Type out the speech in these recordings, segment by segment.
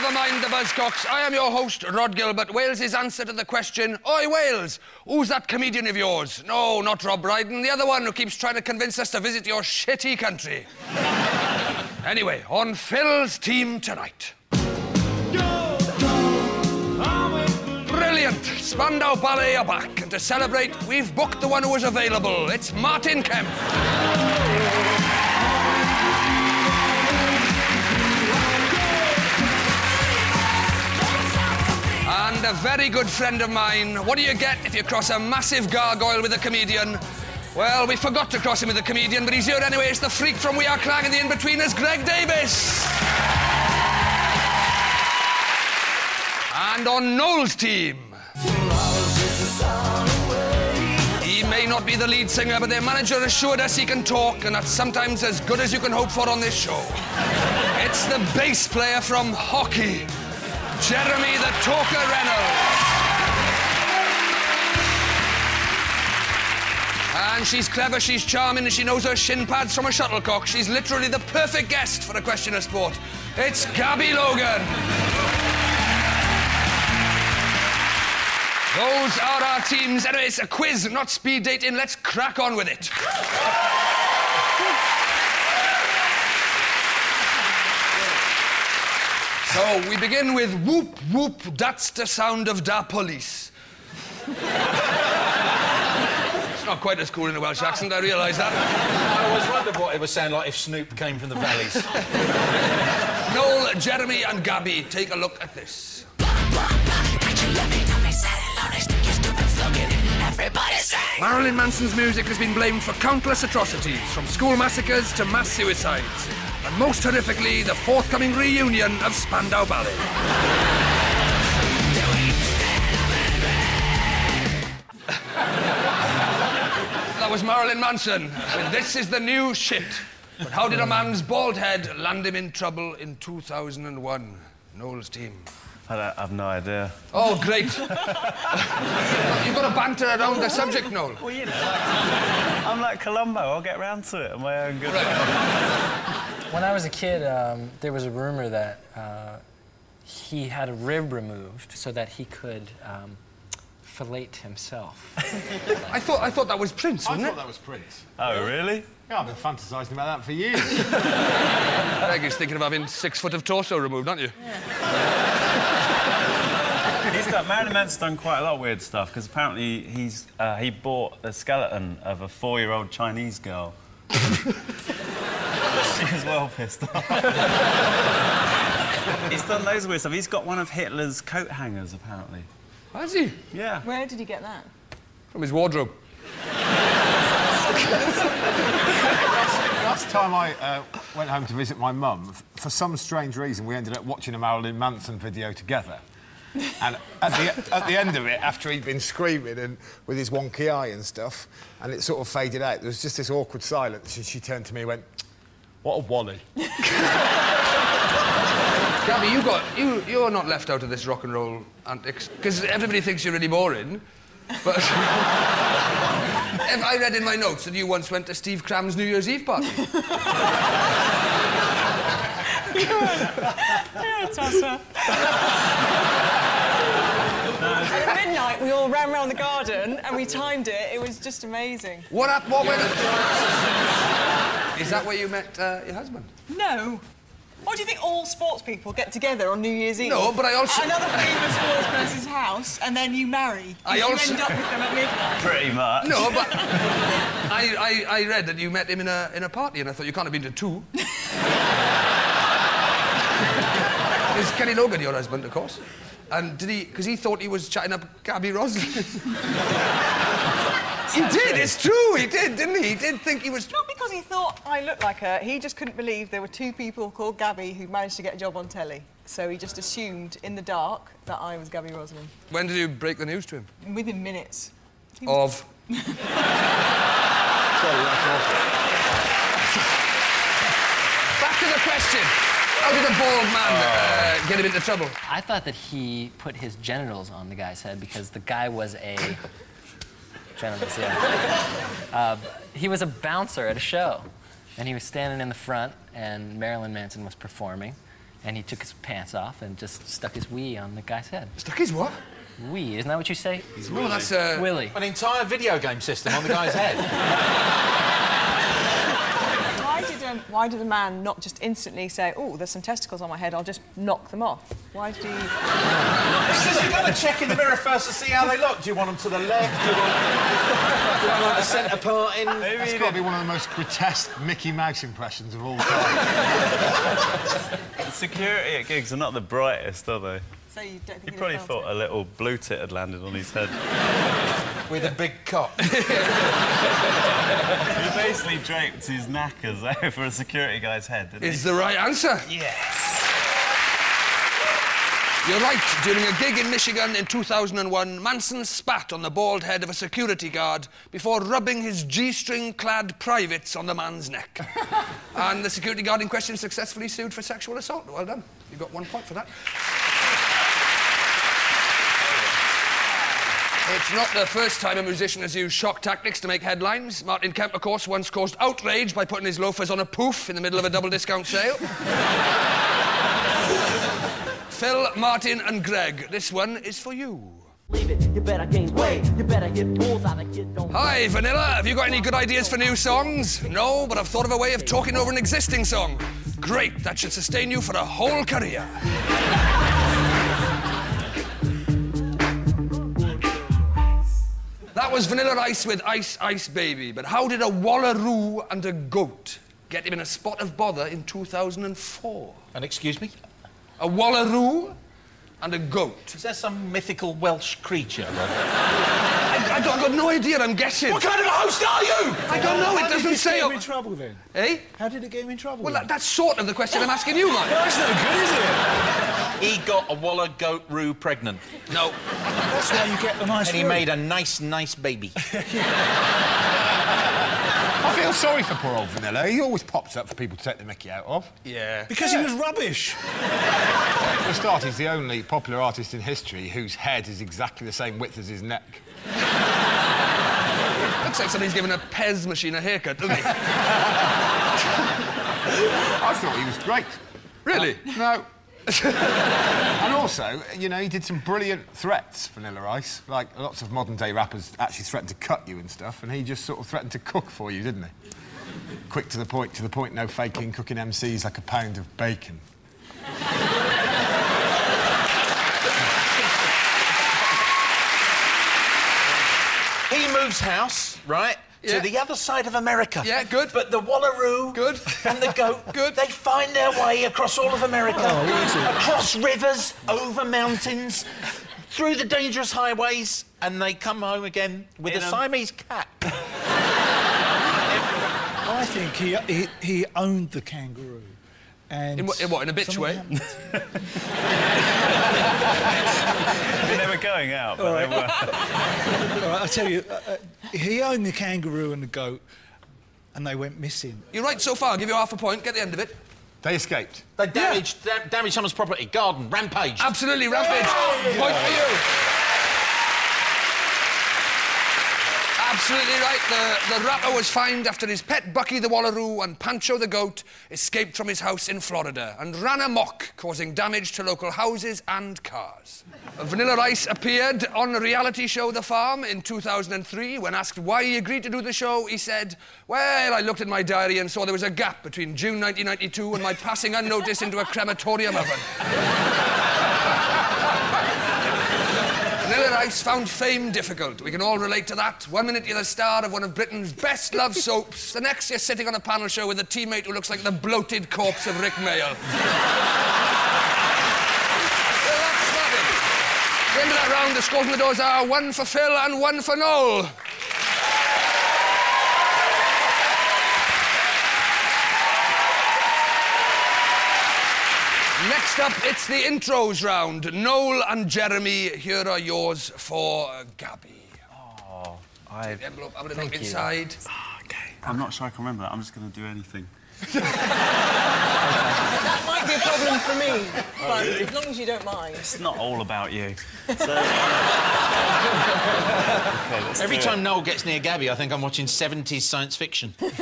never mind the buzzcocks. I am your host, Rod Gilbert. Wales's answer to the question, Oi, Wales, who's that comedian of yours? No, not Rob Brydon, the other one who keeps trying to convince us to visit your shitty country. Anyway, on Phil's team tonight. Brilliant! Spandau Ballet are back, and to celebrate, we've booked the one who was available. It's Martin Kemp. And a very good friend of mine. What do you get if you cross a massive gargoyle with a comedian? Well, we forgot to cross him with a comedian, but he's here anyway. It's the freak from We Are Clang and the In-Betweeners, Greg Davis. And on Noel's team, he may not be the lead singer, but their manager assured us he can talk, and that's sometimes as good as you can hope for on this show. It's the bass player from Hockey, Jeremy the Talker Reynolds. And she's clever, she's charming, and she knows her shin pads from a shuttlecock. She's literally the perfect guest for A Question of Sport. It's Gabby Logan. Those are our teams. Anyway, it's a quiz, not speed dating. Let's crack on with it. So, we begin with whoop, whoop, that's the sound of da police. It's not quite as cool in a Welsh accent, I realise that. I always wondered what it would sound like if Snoop came from the valleys. Noel, Jeremy and Gabby, take a look at this. Marilyn Manson's music has been blamed for countless atrocities, from school massacres to mass suicides. And most horrifically, the forthcoming reunion of Spandau Ballet. That was Marilyn Manson. And this is the new shit. But how did a man's bald head land him in trouble in 2001? Noel's team. I've no idea. Oh, great. You've got to banter around the subject, Noel. Well, you know, I'm like Columbo. I'll get round to it on my own good way. When I was a kid, there was a rumour that he had a rib removed so that he could fillet himself. I thought that was Prince, wasn't it? I thought that was Prince. Oh, really? Yeah, I've been fantasising about that for years. Greg is thinking of having 6 foot of torso removed, aren't you? Yeah. Marilyn Manson's done quite a lot of weird stuff, because apparently he bought the skeleton of a 4-year-old Chinese girl. She was well pissed off. He's done loads of weird stuff. He's got one of Hitler's coat hangers, apparently. Has he? Yeah. Where did you get that? From his wardrobe. Last time I went home to visit my mum, for some strange reason, we ended up watching a Marilyn Manson video together. And at the end of it, after he'd been screaming and with his wonky eye and stuff, and it sort of faded out, there was just this awkward silence, and she turned to me and went, "What a wally." Gabby, you're not left out of this rock and roll antics, because everybody thinks you're really boring, but... I read in my notes that you once went to Steve Cram's New Year's Eve party. Yeah, Tosser. At midnight, we all ran around the garden and we timed it. It was just amazing. What went... Is that where you met your husband? No. What do you think all sports people get together on New Year's Eve? No, but I also... At another famous sports person's house, and then you marry. You end up with them at midnight. Pretty much. No, but... I read that you met him in a party, and I thought you can't have been to 2. Is Kenny Logan your husband, of course? And did he... Because he thought he was chatting up Gabby Roslin. He did, it's true, he did, didn't he? He did think he was... Not because he thought I looked like her, he just couldn't believe there were 2 people called Gabby who managed to get a job on telly. So he just assumed, in the dark, that I was Gabby Roslin. When did you break the news to him? Within minutes. Of? Sorry, that's awful. Back to the question. How did a bald man get him into trouble? I thought that he put his genitals on the guy's head because the guy was a... Genitals, yeah. He was a bouncer at a show, and he was standing in the front, and Marilyn Manson was performing, and he took his pants off and just stuck his wee on the guy's head. Stuck his what? Wee, isn't that what you say? No, that's Willy. An entire video game system on the guy's head. Why did the man not just instantly say, "Oh, there's some testicles on my head, I'll just knock them off"? Why did he... Because you've got to check in the mirror first to see how they look. Do you want them to the left? Do you want the centre part in? It's got to be one of the most grotesque Mickey Mouse impressions of all time. Security at gigs are not the brightest, are they? So you don't think He he'd probably have felt thought a little blue tit had landed on his head. With a big cock. He basically draped his knackers over a security guy's head, didn't he? Is the right answer. Yes! You're right. During a gig in Michigan in 2001, Manson spat on the bald head of a security guard before rubbing his G-string-clad privates on the man's neck. And the security guard in question successfully sued for sexual assault. Well done. You got 1 point for that. It's not the first time a musician has used shock tactics to make headlines. Martin Kemp, of course, once caused outrage by putting his loafers on a poof in the middle of a double discount sale. Phil, Martin and Greg, this one is for you. Leave it, you better gain weight, you better hit balls out of kid, don't... Hi, Vanilla. Have you got any good ideas for new songs? No, but I've thought of a way of talking over an existing song. Great, that should sustain you for a whole career. That was Vanilla Ice with Ice Ice Baby, but how did a wallaroo and a goat get him in a spot of bother in 2004? And excuse me? A wallaroo and a goat. Is that some mythical Welsh creature? I've got no idea, I'm guessing. What kind of a host are you? I don't know, it doesn't say... How did it get him in trouble, then? Eh? How did it get him in trouble? Well, that's sort of the question I'm asking you, Mike. That's no good, is it? He got a waller goat roo pregnant. No. That's why you get the nice And he roux. made a nice baby. I feel sorry for poor old Vanilla. He always pops up for people to take the mickey out of. Yeah. Because he was rubbish. For a start, he's the only popular artist in history whose head is exactly the same width as his neck. Looks like somebody's giving a Pez machine a haircut, doesn't he? I thought he was great. Really? No. And also, you know, he did some brilliant threats, Vanilla Ice. Like, lots of modern-day rappers actually threatened to cut you and stuff, and he just sort of threatened to cook for you, didn't he? Quick to the point, no faking, cooking MCs like a pound of bacon. He moves house, right, Yeah. to the other side of America. Yeah, good. But the wallaroo Good. and the goat, Good. they find their way across all of America, across rivers, over mountains, through the dangerous highways, and they come home again with a Siamese cat. I think he owned the kangaroo. And In what, in a bitch way? They were going out, but they were... All right, I tell you, he owned the kangaroo and the goat, and they went missing. You're right so far. I'll give you half a point. Get the end of it. They escaped. They damaged someone's property, garden, rampage. Absolutely, rampage. Point for you. Absolutely right. The rapper was fined after his pet Bucky the Wallaroo and Pancho the Goat escaped from his house in Florida and ran amok, causing damage to local houses and cars. Vanilla Ice appeared on the reality show The Farm in 2003. When asked why he agreed to do the show, he said, "Well, I looked at my diary and saw there was a gap between June 1992 and my passing unnoticed into a crematorium oven." Vanilla Ice found fame difficult. We can all relate to that. 1 minute you're the star of one of Britain's best loved soaps. The next you're sitting on a panel show with a teammate who looks like the bloated corpse of Rick Mayall. Well, that's that. At the end of that round, the scores on the doors are 1 for Phil and 1 for Noel. Next up, it's the intros round. Noel and Jeremy, here are yours for Gabby. Oh, The envelope, have a look inside. OK. I'm not sure I can remember that. I'm just going to do anything. That might be a problem for me, but as long as you don't mind. It's not all about you. So... OK, let's Every do time it. Noel gets near Gabby, I think I'm watching 70s science fiction. Black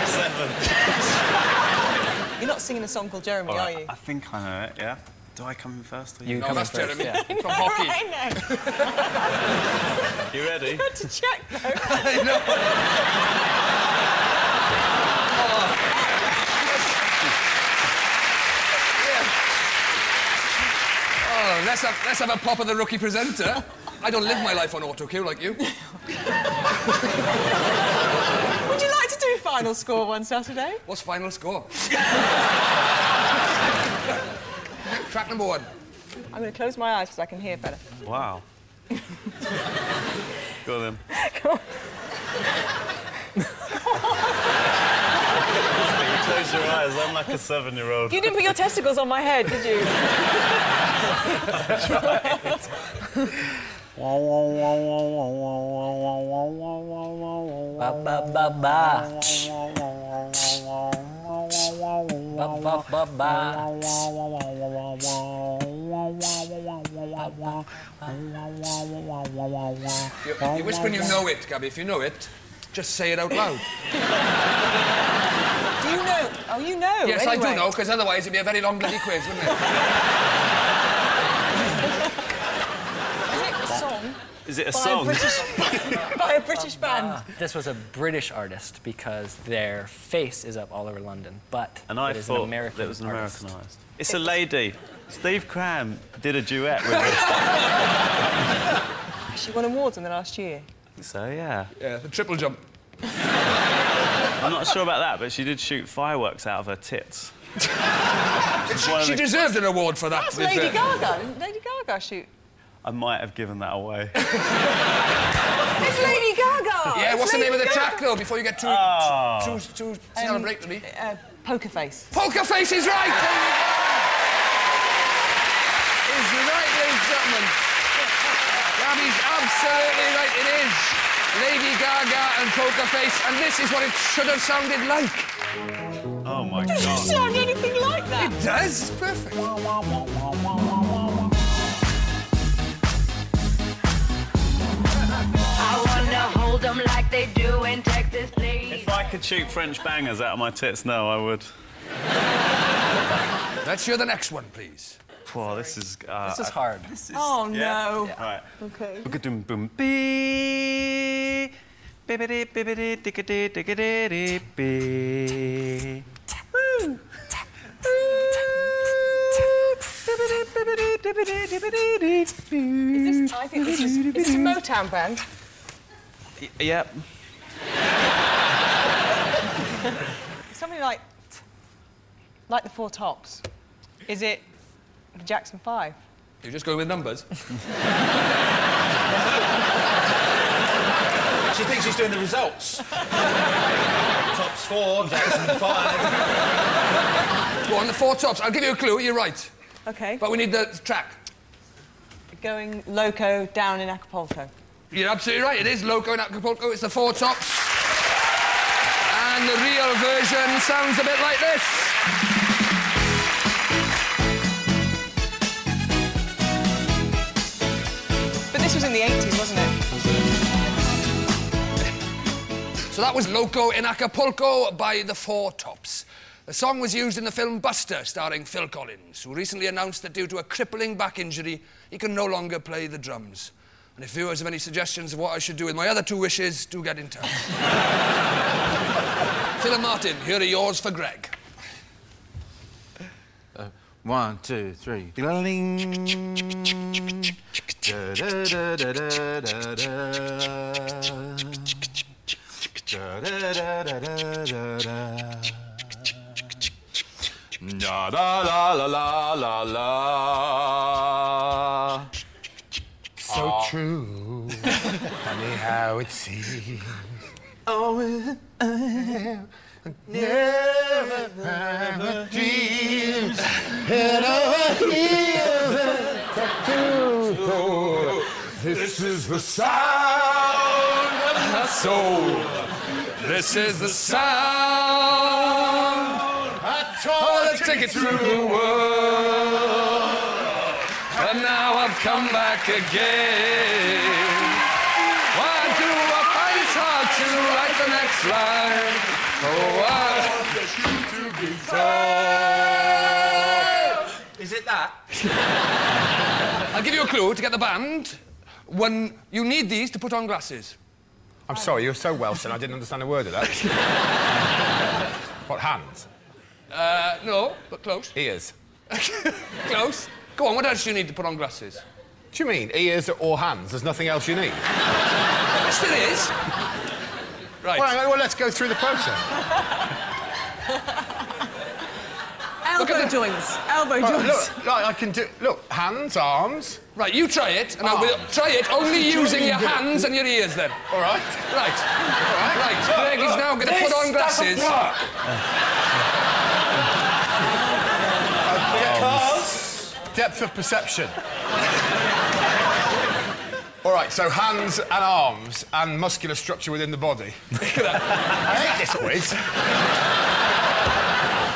Sabbath. 7. You're not singing a song called Jeremy, are you? I think I know it, yeah. Do I come in first? Or You No, come in that's first, Jeremy. yeah. From hockey. I know. You ready? I had to check, though. I know. Oh, let's have a pop of the rookie presenter. I don't live my life on auto cue like you. Would you like to do final score one Saturday? What's final score? Track number 1. I'm going to close my eyes because I can hear better. Wow. Go on then. Come on. You close your eyes, I'm like a 7-year-old. You didn't put your testicles on my head, did you? Ba ba ba ba. Ba ba ba ba. You're whispering you know it, Gabby. If you know it, just say it out loud. Do you know? Oh, you know. Yes, anyway. I do know, because otherwise it'd be a very long bloody quiz, wouldn't it? Is it a song? Is it a By song? By a British band. This was a British artist because their face is up all over London, but And I it is thought an American that was an artist. Americanised. It's a lady. Steve Cram did a duet with her. She won awards in the last year. So, yeah. Yeah, the triple jump. I'm not sure about that, but she did shoot fireworks out of her tits. She deserved an award for that. That's to be Lady fair. Gaga. Didn't Lady Gaga shoot? I might have given that away. It's Lady Gaga! Yeah, It's what's the Lady name of the Gaga. track, though, before you get too celebratory? Poker Face. Poker Face is right! Is right, ladies and gentlemen. Gabby's absolutely right, it is. Lady Gaga and Poker Face, and this is what it should have sounded like. Oh, my Does it God. sound anything like that? It does, it's perfect. I wanna hold them like they do in Texas, please. If I could shoot French bangers out of my tits now, I would. Let's hear the next one, please. Whoa, this is... This is hard. Oh, Yeah. no. Right. Okay. Boom, boom, bee. Bibbidi, bibbidi, diggity, diggity, bee. Woo. Is this, I think this is a Motown band. Yep. Something like the Four Tops. Is it the Jackson 5? You're just going with numbers. She thinks she's doing the results. Tops 4, Jackson 5. Go on, the Four Tops. I'll give you a clue, you're right. Okay. But we need the track. Going loco down in Acapulco. You're absolutely right, it is Loco in Acapulco, it's the Four Tops. And the real version sounds a bit like this. But this was in the 80s, wasn't it? So that was Loco in Acapulco by the Four Tops. The song was used in the film Buster, starring Phil Collins, who recently announced that due to a crippling back injury, he can no longer play the drums. And if viewers have any suggestions of what I should do with my other 2 wishes, do get in touch. Phil and Martin, here are yours for Greg. 1, 2, 3. La la la la la la. So true. Funny how it seems. Oh, never dreams. And this is the sound of my soul. This is the sound. Let's take it through the world. And now I've come back again. Why do I fight hard to write the next line. Oh, I want you to be so. Is it that? I'll give you a clue to get the band. When you need these to put on glasses. I'm sorry, you're so Welsh and I didn't understand a word of that. What, hands? No, but close. Ears. Close. Go on, what else do you need to put on glasses? What do you mean, ears or hands? There's nothing else you need? Yes, there is. Right. Well, let's go through the process. Elbow joints. Elbow joints. Look, I can do... Look, hands, arms... Right, you try it, and try it only using your hands and your ears, then. All right. Right. All right. Right, Greg is now going to put on glasses. Depth of perception. All right, so hands and arms and muscular structure within the body. I hate this quiz.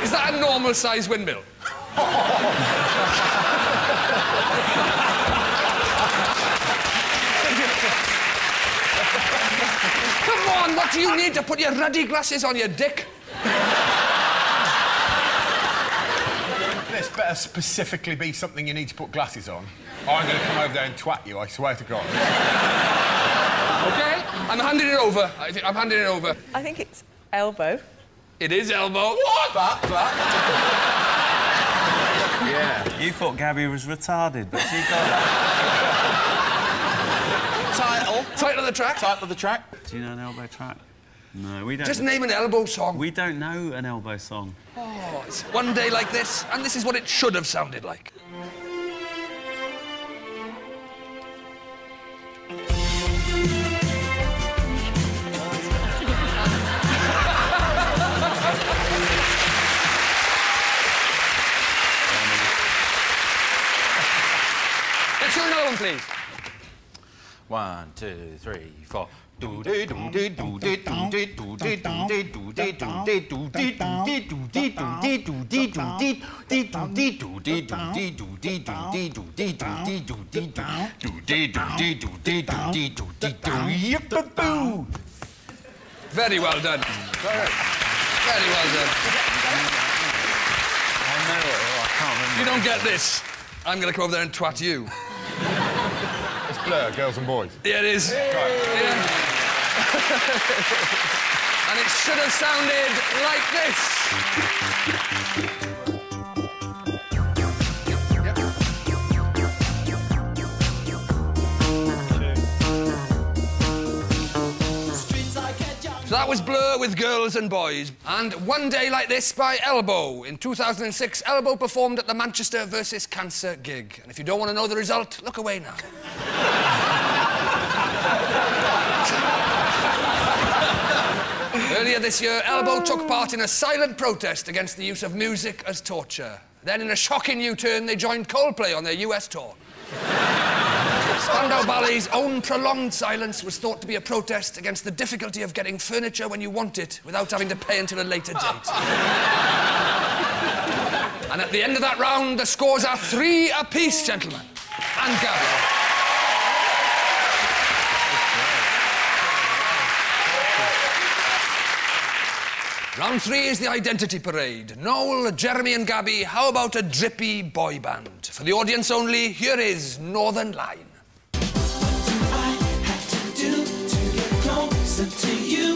Is that a normal-sized windmill? Come on, what do you need to put your ruddy glasses on, you dick? This better specifically be something you need to put glasses on. Or I'm going to come over there and twat you, I swear to God. OK, I'm handing it over. I'm handing it over. I think it's elbow. It is elbow. What? Yeah. You thought Gabby was retarded, but she got... Title of the track. Title of the track. Do you know an elbow track? No, we don't. Just name an elbow song. We don't know an elbow song. Oh, it's one day like this, and this is what it should have sounded like. Let's do another one, please. 1, 2, 3, 4. Very well done. Very well done. I know it. I can't remember. If you don't get this, I'm going to come over there and twat you. It's Blur, Girls and Boys. Yeah, it is. Right. Yeah. And it should have sounded like this. So that was Blur with Girls and Boys. And One Day Like This by Elbow. In 2006, Elbow performed at the Manchester vs Cancer gig. And if you don't want to know the result, look away now. Earlier this year, Elbow took part in a silent protest against the use of music as torture. Then, in a shocking U-turn, they joined Coldplay on their US tour. Spandau Ballet's own prolonged silence was thought to be a protest against the difficulty of getting furniture when you want it without having to pay until a later date. And at the end of that round, the scores are 3 apiece, gentlemen. And Gabby. Round 3 is the identity parade. Noel, Jeremy and Gabby, how about a drippy boy band? For the audience only, here is Northern Line. To you,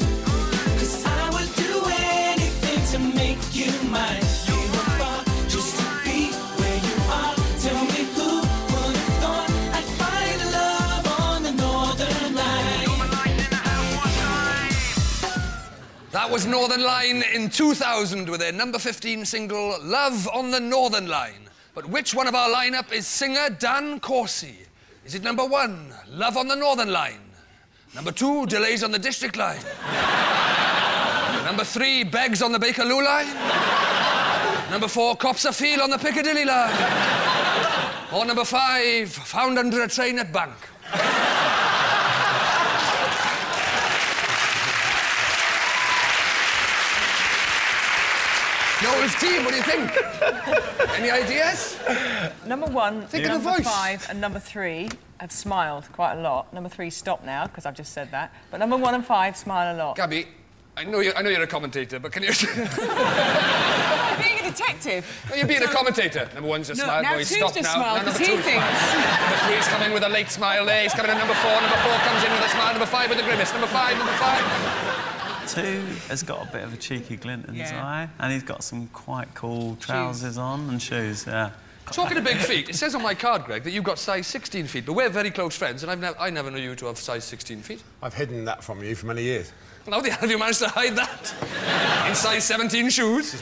'cause I would do anything to make you mine. You are far just to be where you are. Tell me who would have thought I'd find love on the Northern Line. That was Northern Line in 2000 with their number 15 single, Love on the Northern Line. But which one of our lineup is singer Dan Corsi? Is it number 1, Love on the Northern Line? Number 2, Delays on the District Line. Number 3, Begs on the Bakerloo Line. Number 4, Cops a Feel on the Piccadilly Line. Or number 5, Found under a train at Bank. Noel's team, what do you think? Any ideas? Number 1, Think of the number voice. 5 and number 3. have smiled quite a lot. Number 3, stop now, because I've just said that. But number 1 and 5 smile a lot. Gabby, I know you're a commentator, but can you... I'm being a detective. No, you're being a commentator. Number 1's a smile, now boy, 2's stop just now. smile, Now because number he 2's thinks... Number 3's coming with a late smile there. He's coming in number 4. Number 4 comes in with a smile. Number 5 with a grimace. Number 5, number 5. 2 has got a bit of a cheeky glint in his eye, and he's got some quite cool trousers on and shoes, yeah. Talking of big feet, it says on my card, Greg, that you've got size 16 feet, but we're very close friends, and I never knew you to have size 16 feet. I've hidden that from you for many years. How the hell have you managed to hide that? In size 17 shoes? I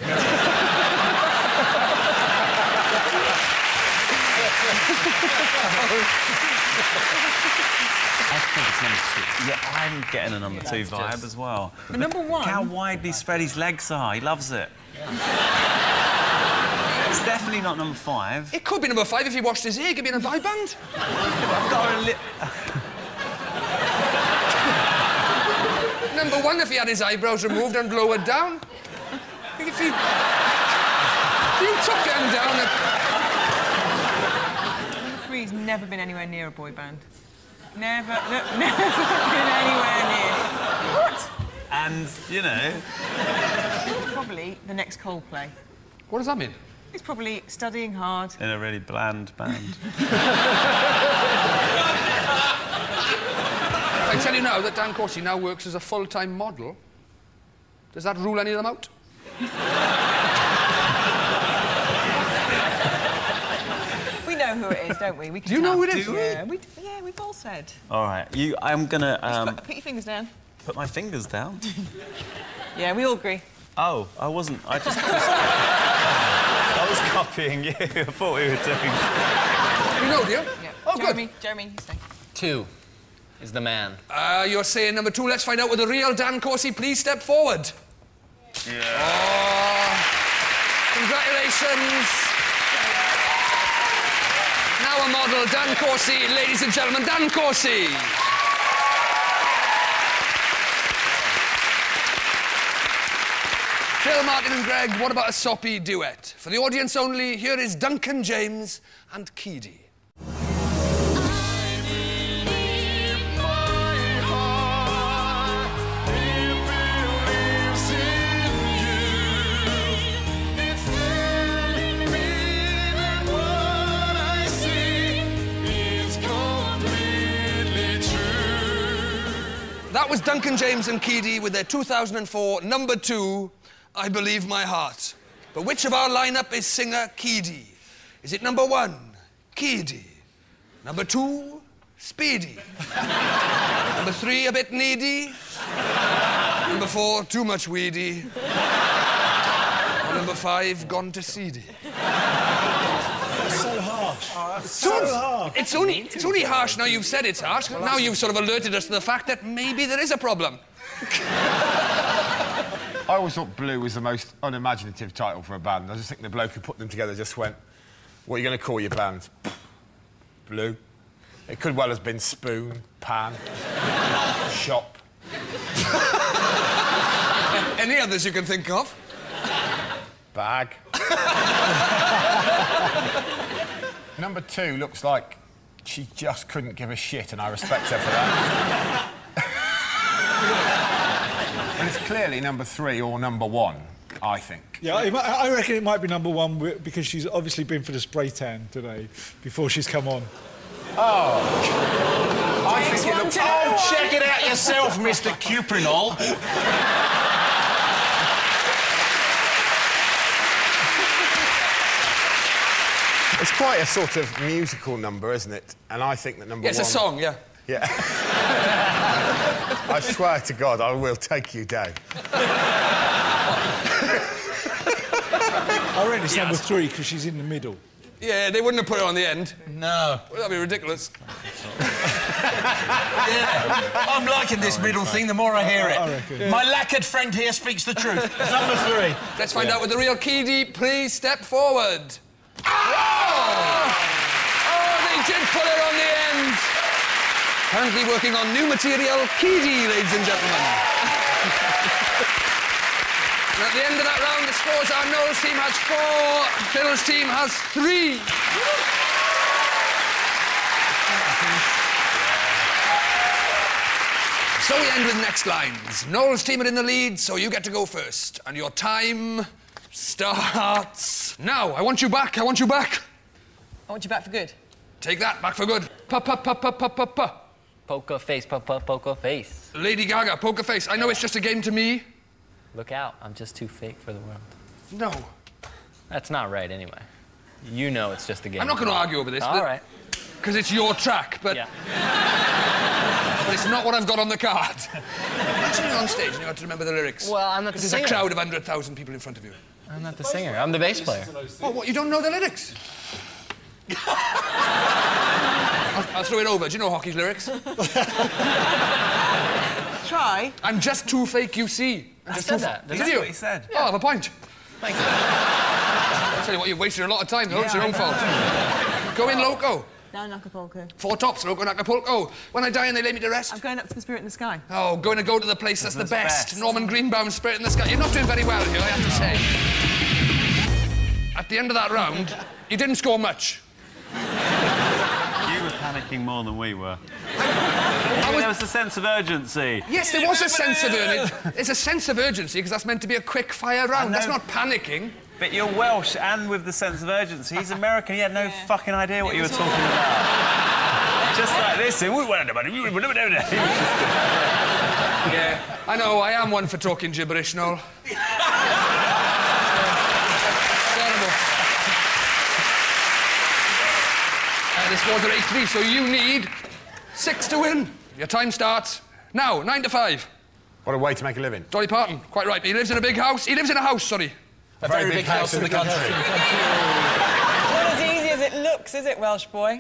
think it's number 2. Yeah, I'm getting a number 2 vibe as well. But number 1... Look how widely spread his legs are. He loves it. It's definitely not number 5. It could be number 5 if he washed his hair. Could be in a boy band. I've got a Number 1 if he had his eyebrows removed and lowered down. If he... You took them down... Number 3's never been anywhere near a boy band. Never been anywhere near. What? And, you know... It's probably the next Coldplay. What does that mean? He's probably studying hard. In a really bland band. I tell you now that Dan Corsey now works as a full-time model. Does that rule any of them out? We know who it is, don't we? We can Do you know who it is? Yeah, we've all said. All right, I'm gonna Put your fingers down. put my fingers down. Yeah, we all agree. Oh, I wasn't. I was copying you. I thought we were doing. You know, do you? Yeah. Oh, Jeremy, good. Jeremy, you say. 2 is the man. You're saying number 2. Let's find out with the real Dan Corsey. Please step forward. Yeah. Oh, congratulations. Now a model, Dan Corsey. Ladies and gentlemen, Dan Corsey. Phil, Martin and Greg, what about a soppy duet? For the audience only, here is Duncan James and Keedy. That was Duncan James and Keedy with their 2004 number 2, I Believe My Heart. But which of our lineup is singer Keedy? Is it number 1, Keedy? Number 2, Speedy? Number 3, a bit needy? Number 4, too much weedy? Or number 5, gone to seedy? That's so harsh. So harsh. It's only harsh now you've said it's harsh. Now you've sort of alerted us to the fact that maybe there is a problem. I always thought Blue was the most unimaginative title for a band. I just think the bloke who put them together just went, what are you going to call your band? Blue. It could well have been Spoon, Pan, Shop. Any others you can think of? Bag. Number 2 looks like she just couldn't give a shit, and I respect her for that. And it's clearly number 3 or number 1, I think. Yeah, I reckon it might be number 1 because she's obviously been for the spray tan today before she's come on. Oh. I think it looks... Oh, check it out yourself, Mr. Cuprinol. It's quite a sort of musical number, isn't it? And I think that number 1... It's a song, yeah. Yeah. I swear to God, I will take you down. I reckon it's number 3 because she's in the middle. Yeah, they wouldn't have put it on the end. No. Well, that'd be ridiculous. Yeah. I'm liking this middle thing the more I hear it. I reckon. My lacquered friend here speaks the truth. Number 3. Let's find out with the real Keedy. Please step forward. Oh! Oh, they did put it on the end. Currently working on new material, Keedy, ladies and gentlemen. And at the end of that round, the scores are Noel's team has 4, Phil's team has 3. So we end with next lines. Noel's team are in the lead, so you get to go first. And your time starts now. I want you back. I want you back. I want you back for good. Take that, back for good. Pa-pa-pa-pa-pa-pa-pa. Poker face, poker face. Lady Gaga, poker face. I know it's just a game to me. Look out, I'm just too fake for the world. No. That's not right anyway. You know it's just a game. I'm not going to argue over this. All right. Because it's your track, but... Yeah. But it's not what I've got on the card. Imagine you're on stage and you have to remember the lyrics. Well, I'm not the singer. There's a crowd of 100,000 people in front of you. I'm not the singer. I'm the bass player. Oh, what? You don't know the lyrics? I'll throw it over. Do you know hockey's lyrics? Try. I'm just too fake, you see. I said that. Did you? What he said. Oh, I have a point. Thank you. I'll tell you what, you've wasted a lot of time, though. It's your own fault. Go in loco. Down Acapulco. 4 tops, loco in Acapulco. When I die and they lay me to rest. I'm going up to the Spirit in the Sky. Oh, going to go to the place that's the best. Norman Greenbaum, Spirit in the Sky. You're not doing very well here, I have to say. At the end of that round, you didn't score much. You were panicking more than we were. There was a sense of urgency. Yes, there was a sense of urgency. There's a sense of urgency because that's meant to be a quick fire round. That's not panicking. But you're Welsh and with the sense of urgency. He's American. He had no fucking idea what you were talking about. Just like this. Yeah, I know. I am one for talking gibberish, Noel. Terrible. The scores are 8-3, so you need 6 to win. Your time starts now, 9 to 5. What a way to make a living. Dolly Parton, quite right. He lives in a big house. He lives in a house, sorry. A very big house in the country. Not as easy as it looks, is it, Welsh boy?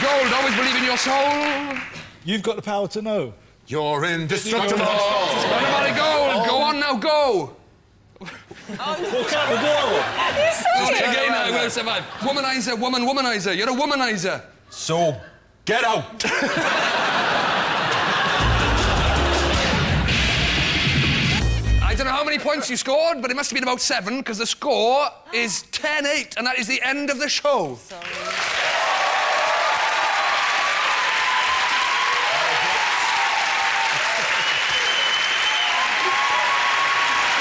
Gold, always believe in your soul. You've got the power to know. You're indestructible. Everybody, Gold, go on now, go. Walk out the door. Just again, I will survive. Womanizer, woman, womanizer. You're a womanizer. So, get out. I don't know how many points you scored, but it must have been about 7, because the score is 10-8, and that is the end of the show. Sorry.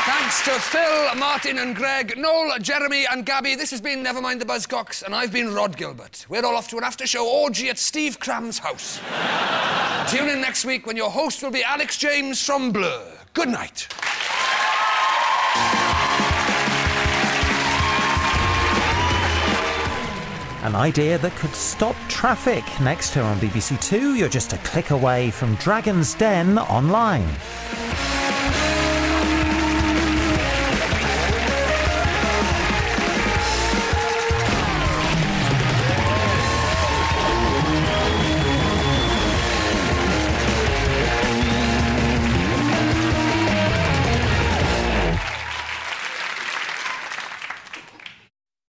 Thanks to Phil, Martin and Greg, Noel, Jeremy and Gabby. This has been Nevermind the Buzzcocks, and I've been Rod Gilbert. We're all off to an after-show orgy at Steve Cram's house. Tune in next week when your host will be Alex James from Blur. Good night. An idea that could stop traffic. Next here on BBC Two, you're just a click away from Dragon's Den online.